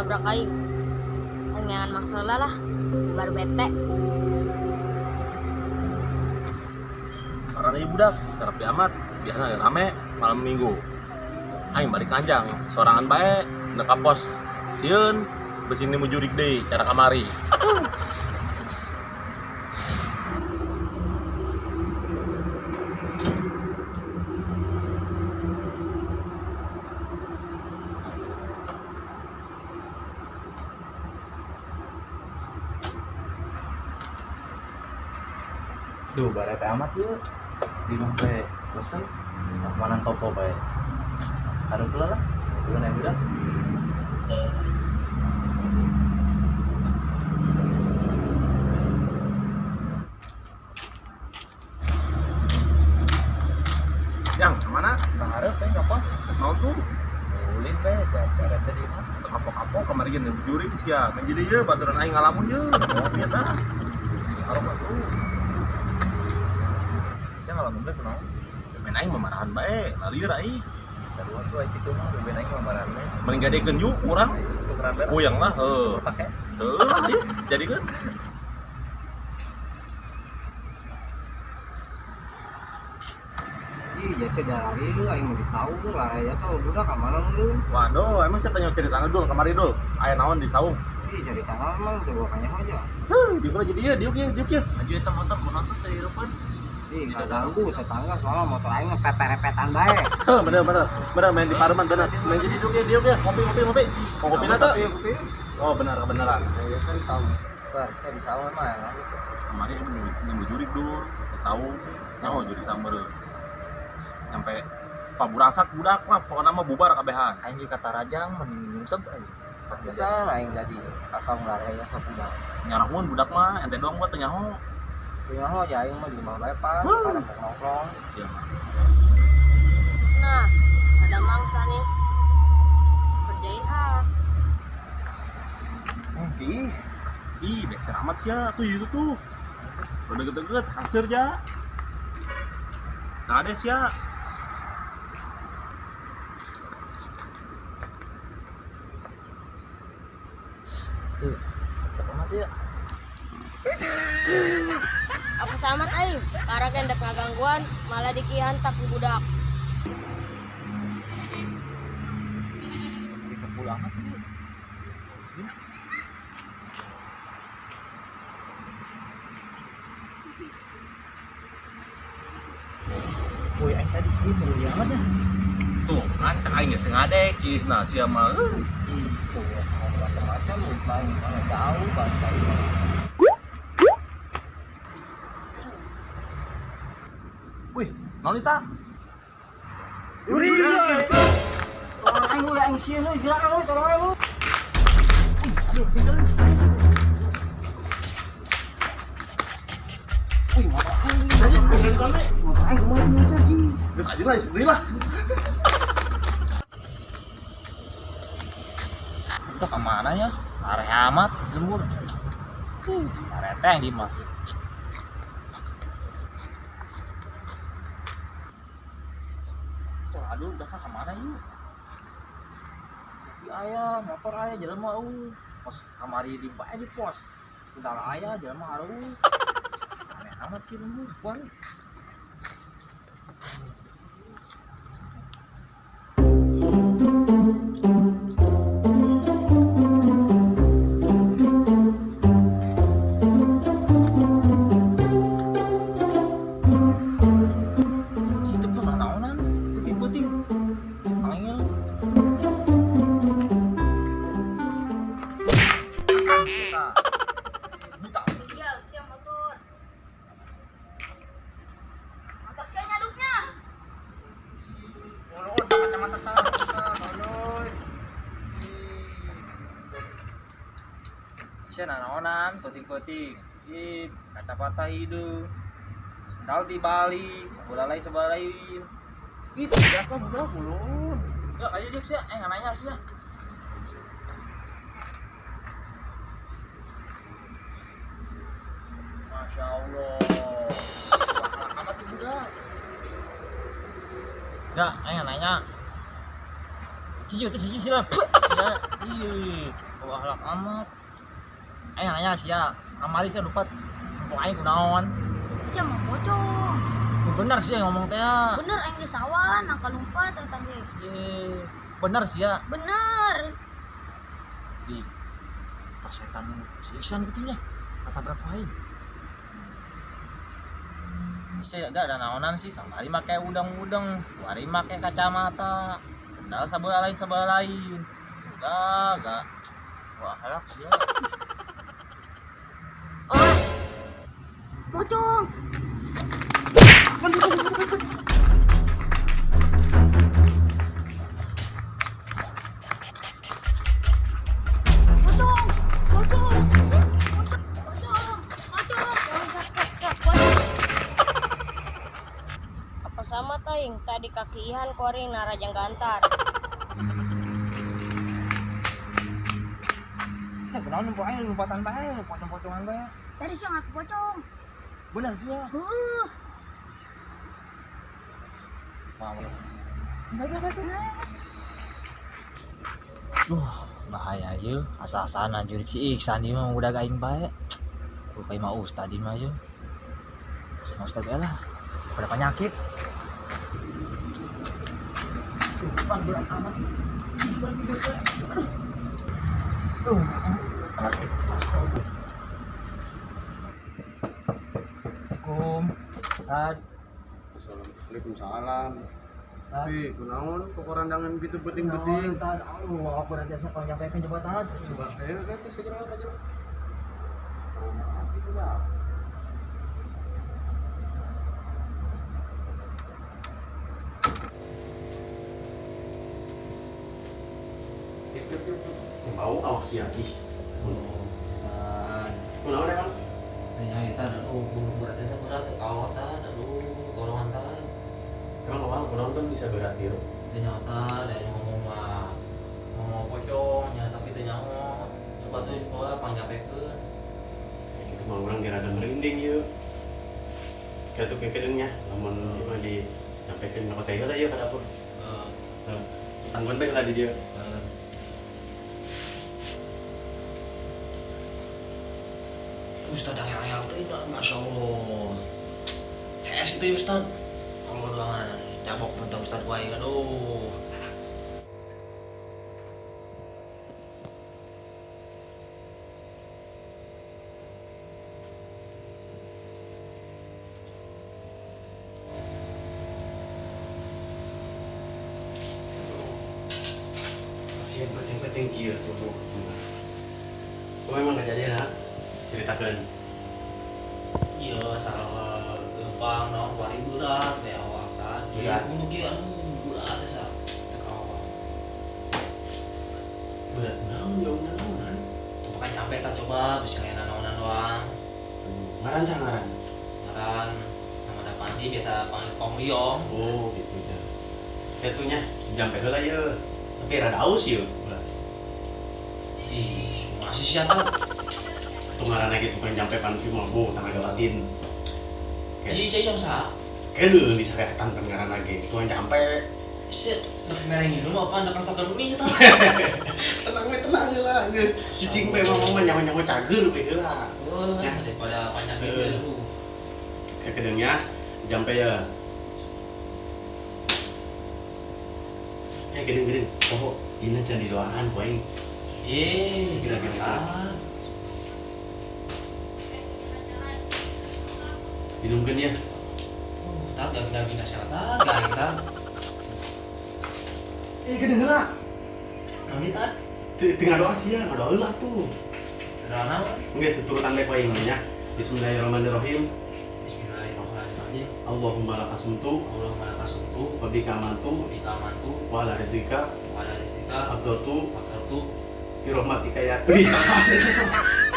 nabrak aing. Aing jangan masalah lah, baru bete. Karena ibu budak, sarap di amat, biasanya rame malam minggu. Aing balik kanjang, sorangan bae, neka pos, sieun, besini mujurik deh, cara kamari. Duh, barete amat yuk. Di rumah bae, bosan. Mana topo bae. Aduh pula lah. Coba naik budak. Yang kemana? Ngarep teh nyopos. Mau tuh? Ulin bae, barete di mana? Kapok-kapok kamari geus mujurik sia. Menjadi ye baturan aing ngalamun ye. Oh, nya tah. Harap atuh. Saya ngalamun bae kunaon? Main aing memarahan bae, lari rai. Sarua tuh kitu mah beben aing mamaran bae. Mending gadekeun yuk urang. Tukeran darah. Puyeng lah, heuh. Pakai. Tuh, jadi kan? Iya sih dari lu aing mau disaung lah ya saung budak ka mana lu? Waduh, emang saya tanya cerita dul, kamari dul. Aya naon di saung? Ih cari tangan mah udah gua kanya aja. Diuk jadi ya, diuk ya. Maju eta motor kunaon teh hirupan. Ih enggak ganggu tetangga soalnya motor aing mah pepe-repetan bae. Bener main di Parman bener. Main jadi diuk ya, ngopi. Mau kopi na tuh? Oh beneran. Ya kan saung. Bar, saya di saung mah ya. Kemarin emang jurik dul, ke saung. Nyaho jadi samber. Sampai paburangsat budak mah pokoknya mah bubar kabehan. Aing ge kata rajang mending nyungsep aing. Bisa aing jadi kasong lah ya satu bang. Nyarahun budak mah ente doang buat nyaho. Punya ho ya aing mah di rumah bae pan, para nongkrong. Ya mah. Nah, ada mangsa nih. Kerjain ah. Ih, beker amat sia tuh itu tuh. Udah deket-deket, hansir ja. Sades ya. Tetep amat ya. Apa samat aing? Karena kendak ngagangguan, malah dikihantak ku budak. Kita pulang amat ya. Woi, aing tadi ini mulia amat ya. Tuh, kan cak aing geus ngadek ih nah sia mah. Ih, semua macam-macam wis main mana jauh bantai. Wih, naon eta? Uri. Orang aing lu aing sieun euy, gerak euy, tolong euy. Aduh, tinggal. Wih, motor aing kemana nih tadi? Geus aja lah, bismillah. Udah kemana ya? Areh amat, lembur. Arete yang di mah. Aduh, udah kemana yuk? Di ayah, motor ayah, jalan mau. Pos kamari di bae di pos. Sedang ayah, jalan mau haru. Aneh amat sih lembur, bang. Situ pun naonan, puting-puting. Tangil. Buta. Sial motor. Motor saya nyaduknya. Ulun kacamata tolong. Siya naonan, puting-puting. Kaca patah hidung. Sendal di Bali, sebalai. Itu biasa udah ulun. Enggak aja dia sih, nanya sih ya. Masya Allah. Wah, amat tuh budak. Enggak, nanya. Cici sih lah. Iya. Halak amat. Nanya sia, amali sia lupa. Kok aing kunaon? Sia mah pocong. Bener sih yang ngomong teh. Bener aing ge sawan angka lumpat eta ge. Bener sih ya. Bener. Di persetan si Iksan gitunya. Kata berapa aing? Saya gak ada naonan sih, kamari make udang-udang, wari make kacamata, kendal sabelah lain. Gak. Wah, halak dia. Oh. Pocong. Pocong. Pocong. Pocong. Pocong. Apa sama taing tadi kakihan koring narajang gantar. Saya kenal nih pokoknya lumpatan bae, pocong-pocongan bae. Tadi sia ngaku pocong. Bener sih ya. Mau. Bahaya aja, asa-asana jurik si Iksan dia mah udah gaing bae. Rupai mah ustad dia mah aja. Sama ustad lah. Pada penyakit. Berat amat. Assalamualaikum. Waalaikumsalam. Tad. Tapi kunaon kok korandangan gitu Oh, beting-beting. tad. Allah, aku udah biasa penyampaikan jabatan. Coba teh ke atas ke jalan aja. Itu dah. Bau awas ya ih. Kunaon ya, Kang? Tanya kita beratnya berat kawatan, tolongan tan. Emang awal kunaon kan bisa berat ya? Ternyata dari ngomong mah ngomong pocongnya tapi ternyata coba tuh pola panjapkeun. Ya gitu mah urang kira ada merinding yeuh. Katuh kekedengnya, lamun mah di nyampekeun ka kota heula yeuh ka dapur. Tanggon bae lah di dia. Ustad yang ayal tuh itu masya Allah. Es itu ya Ustad. Kalau doangan cabok minta Ustad wae aduh. Kasihan penting-penting kieu tuh. Kau emang kejadian ha? Ceritakan. Iya asal gampang naon wari berat we awak kan. Berat. Kudu kieu berat asa teu awak. Berat naon jauhnya naonan. Coba nyampe ta coba bisa ngena naonan doang. Ngaran sa ngaran. Ngaran nama Pandi biasa panggil Kong Liong. Oh gitu ya. Katunya jampe heula yeuh. Tapi rada aus yeuh. Ih, masih sia ta. Tungaran gitu kan jampe panti mah bu tenaga latin. Jadi cai jam sa. Kedeung di saretan pengaran lagi. Tuan jampe. Shit, udah mereng ini mah apa anda kasakan mie ta. Tenang we tenang heula geus. Cicing bae mah nyawa-nyawa cager we heula. Oh, Ya. daripada banyak itu. Kedeungnya jampe ya. Gede-gede. Oh, ini can didoakan ku aing. Kira-kira. Minumkeun ya. Tak gabi-gabi nasyarakat, garing tak. Gede heula. Nanti tak. Tengah doa sih ya, ngadoa heula tuh. Sudah naon? Geus tuturutan bae ku aing nya. Bismillahirrahmanirrahim. Bismillahirrahmanirrahim. Allahumma lakasumtu Allahumma lakasumtu wa bika amantu wa bika amantu wa ala rizqika wa ala rizqika abdurtu makartu bi rahmatika ya. Bisa.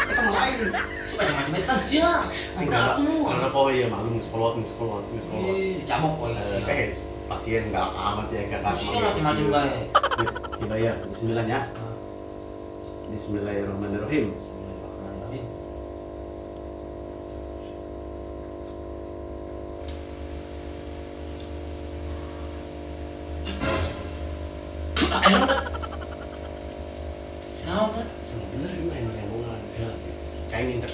Eta mah lain. supaya macam-macam sia. Enggak ada kok ya maklum sekolah. Cabok poe sia. Pasien enggak amat ya enggak Sia macam-macam bae. Kita ya bismillah ya. Bismillahirrahmanirrahim. Bismillahirrahmanirrahim. Ayo, Naon, sama bener ini main ngomong ya kayak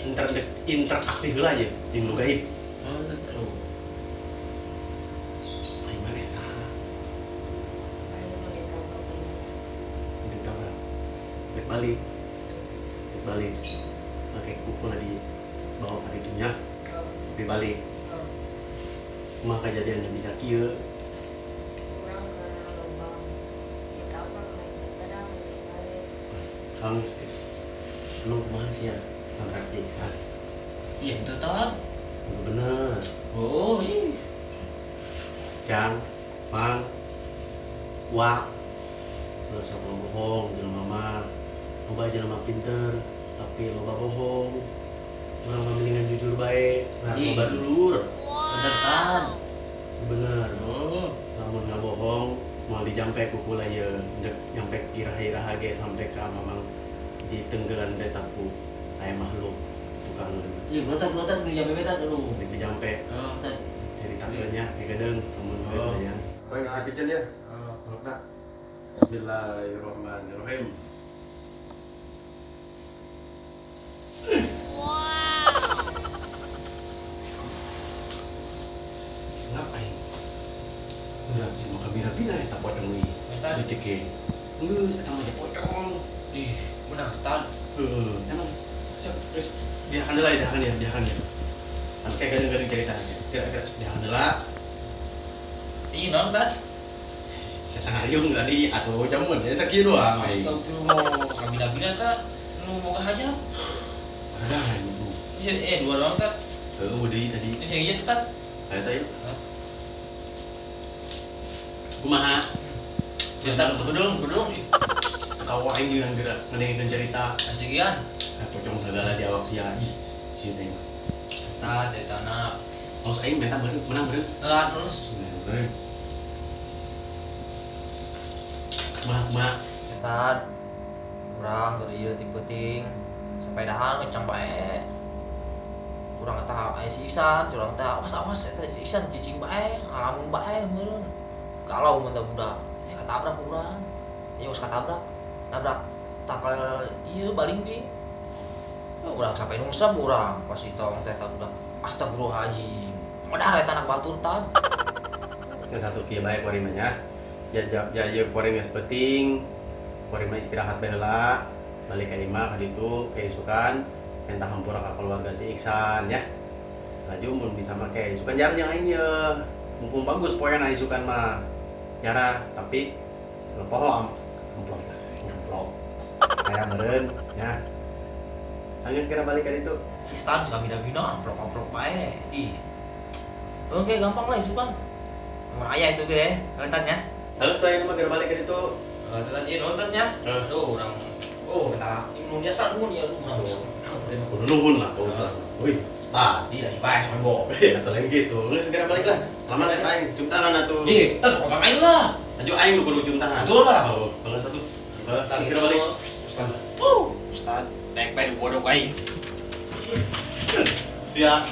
interaksi heula aja jeung nu gaib. Aduh. Ai mana saha? Ditabrak. Balik. Pakai kuku di bawah hari itunya. Balik. Maka kejadian yang bisa kieu. Kamu sih. Lu masih ya transaksi iksan. Iya itu Tan. Bener. Oh iya. Cang, Mang, Wak. Lu sok bohong jelema mah. Loba jelema pinter, tapi loba bohong. Urang mah mendingan jujur bae, nah Ih. loba dulur. Bener Tan. Bener. Oh. Lamun ngabohong mau dijampe ku kula ye dek nyampe iraha-iraha ge sampai ka mamang di tenggelan betaku aya makhluk tukang Iya belotat di jambe beta aduh. di jampe Oh, Tan. ceritakeun nya ke gedeung amun geus Oh. aya. Bae dipicen ya. Holokna. Bismillahirrahmanirrahim. Ngapain? Udah sih maka bina-bina eta pocong ieu. Wes Tan. Detik ge. Geus eta mah pocong. Ih, benar Tan. Heeh, emang siap geus diakan deula diakan ya. Kan kayak gadang-gadang cerita aja. Kira-kira diakan deula. Ih, non Tan. Sasangariung tadi atau jamun ya sakieu doang. Astagfirullah, kabina-bina Tan. Nu boga hajat. Ada ibu. Bisa dua orang Tan. Heuh deui tadi. Bisa iya tuh Tan. Aya teh. Hah? Kumaha? Cerita untuk gedung. Tahu aing jeung geura ngedengeun cerita. Asigian. Pocong segala di awak sia ih. Si teh. Tan, dari tanah. Aos aing menang beureum. Lulus. Beureum. Kumaha? Tan. Urang dari ieu ti peuting. Sepedahan kencang bae. Urang eta aya si Ihsan, urang teh awas eta si Ihsan cicing bae, ngalamun bae meureun. Kalau mun teh budak, katabrak urang. Aya geus katabrak. Nabrak tangkal ieu baling bi. Urang sampai nungsep urang pas ditong teh eta budak. Astagfirullahaladzim. Modal eta anak batur Tan. Yang satu kieu bae kuari mah nya. Ieu kuari geus penting. Kuari mah istirahat bae heula. Balik ka imah ka ditu keisukan entah hampura ka keluarga si Iksan ya. Laju mun bisa make isukan jarang yang aing ye. Mumpung bagus poeana isukan mah. Jara tapi lepoho amplop. Kayak meureun ya. Geus kira balik ka ditu. Istan suka bina-bina amplop bae. Ih. Oke, gampang lah isukan. Mun aya itu ge, kelihatan ya. Halo saya mah kira balik ka ditu. Kelihatan ieu nontonnya. Aduh, urang minta immun jasa nuhun ya urang. Kudu nuhun lah Pak Ustaz. Wih, Ustaz. Ih, lagi bae sombong. Atau lain gitu. Geus segera balik lah. Lama teh aing cium tangan atuh. Ih, kok main lah. Aju aing nu kudu cium tangan. Betul lah. Oh, bangga satu. Segera balik. Ustaz. Ustaz, baik-baik bodoh aing. Siap.